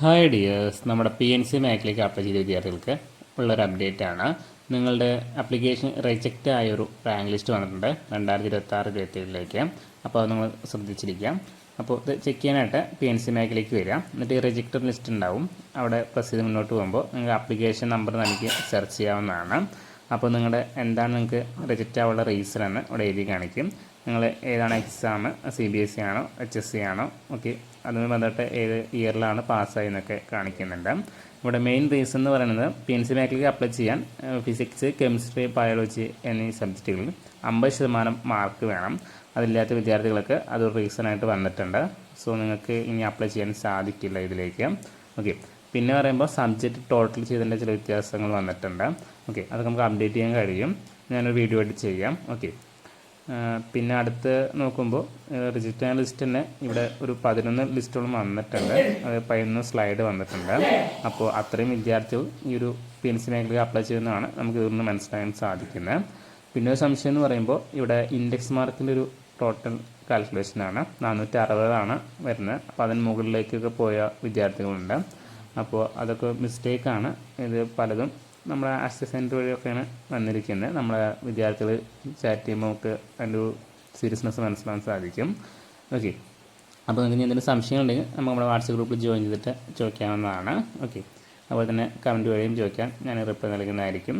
Hi dears, നമ്മുടെ P N C മേഖലയ്ക്ക് apply ചെയ്ത വിദ്യാർത്ഥികൾക്ക് ഉള്ളൊരു അപ്ഡേറ്റ് ആണ്. നിങ്ങളുടെ ആപ്ലിക്കേഷൻ റിജക്റ്റ് ആയൊരു റാങ്ക് ലിസ്റ്റ് വന്നിട്ടുണ്ട് 2026-27ലേക്ക്. അപ്പോൾ അത് നിങ്ങൾ ശ്രദ്ധിച്ചിരിക്കാം. അപ്പോൾ ഇത് ചെക്ക് ചെയ്യാനായിട്ട് പി എൻ സി മേഖലയ്ക്ക് വരിക. എന്നിട്ട് ഈ റിജക്റ്റഡ് ലിസ്റ്റ് ഉണ്ടാവും. അവിടെ പ്രസ് ചെയ്ത് മുന്നോട്ട് പോകുമ്പോൾ നിങ്ങൾക്ക് ആപ്ലിക്കേഷൻ നമ്പർ നൽകി സെർച്ച് ചെയ്യാവുന്നതാണ്. അപ്പോൾ നിങ്ങളുടെ എന്താണ് നിങ്ങൾക്ക് റിജക്റ്റ് ആവാനുള്ള റീസൺ എന്ന് ഇവിടെ എഴുതി കാണിക്കും. നിങ്ങൾ ഏതാണ് എക്സാം, CBSE ആണോ HSC ആണോ, ഓക്കെ, അതുമായി ബന്ധപ്പെട്ട് ഏത് ഇയറിലാണ് പാസ്സായി എന്നൊക്കെ കാണിക്കുന്നുണ്ട്. ഇവിടെ മെയിൻ റീസൺ എന്ന് പറയുന്നത് പി എൻ സി മേഖലയ്ക്ക് അപ്ലൈ ചെയ്യാൻ ഫിസിക്സ്, കെമിസ്ട്രി, ബയോളജി എന്നീ സബ്ജക്റ്റുകളിൽ 50% മാർക്ക് വേണം. അതില്ലാത്ത വിദ്യാർത്ഥികൾക്ക് അതൊരു റീസണായിട്ട് വന്നിട്ടുണ്ട്. സോ നിങ്ങൾക്ക് ഇനി അപ്ലൈ ചെയ്യാൻ സാധിക്കില്ല ഇതിലേക്ക്. ഓക്കെ, പിന്നെ പറയുമ്പോൾ സബ്ജക്റ്റ് ടോട്ടൽ ചെയ്തതിൻ്റെ ചില വ്യത്യാസങ്ങൾ വന്നിട്ടുണ്ട്. ഓക്കെ, അതൊക്കെ നമുക്ക് അപ്ഡേറ്റ് ചെയ്യാൻ കഴിയും. ഞാനൊരു വീഡിയോ ആയിട്ട് ചെയ്യാം. ഓക്കെ, പിന്നെ അടുത്ത് നോക്കുമ്പോൾ റിജക്റ്റ് ലിസ്റ്റ് തന്നെ ഇവിടെ ഒരു 11 ലിസ്റ്റോളം വന്നിട്ടുണ്ട്. അത് 11 സ്ലൈഡ് വന്നിട്ടുണ്ട്. അപ്പോൾ അത്രയും വിദ്യാർത്ഥികൾ ഈ ഒരു പി എൻ സി മേഖലയിൽ അപ്ലൈ ചെയ്യുന്നതാണ് നമുക്ക് ഇതിൽ നിന്ന് മനസ്സിലാക്കാൻ സാധിക്കുന്നത്. പിന്നെ ഒരു സംശയം എന്ന് പറയുമ്പോൾ ഇവിടെ ഇൻഡെക്സ് മാർക്കിൻ്റെ ഒരു ടോട്ടൽ കാൽക്കുലേഷനാണ് 460 വരുന്നത്. അപ്പോൾ അതിന് മുകളിലേക്കൊക്കെ പോയ വിദ്യാർത്ഥികളുണ്ട്. അപ്പോൾ അതൊക്കെ മിസ്റ്റേക്കാണ്. ഇത് പലതും നമ്മുടെ ആക്സസ് സെൻറ്റർ വഴിയൊക്കെയാണ് വന്നിരിക്കുന്നത്. നമ്മളെ വിദ്യാർത്ഥികൾ ചാറ്റ് ചെയ്യുമ്പോൾ നമുക്ക് അതിൻ്റെ ഒരു സീരിയസ്നെസ് മനസ്സിലാക്കാൻ സാധിക്കും. ഓക്കെ, അപ്പോൾ നിങ്ങൾക്ക് എന്തെങ്കിലും സംശയങ്ങളുണ്ടെങ്കിൽ നമുക്ക് നമ്മുടെ വാട്സപ്പ് ഗ്രൂപ്പിൽ ജോയിൻ ചെയ്തിട്ട് ചോദിക്കാവുന്നതാണ്. ഓക്കെ, അതുപോലെ തന്നെ കമൻറ്റ് വഴിയും ചോദിക്കാൻ ഞാൻ റിപ്ലൈ നൽകുന്നതായിരിക്കും.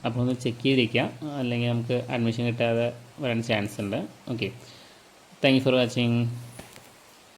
അപ്പോൾ ഒന്ന് ചെക്ക് ചെയ്തിരിക്കുക, അല്ലെങ്കിൽ നമുക്ക് അഡ്മിഷൻ കിട്ടാതെ വരാൻ ചാൻസ് ഉണ്ട്. Okay, thank you for watching.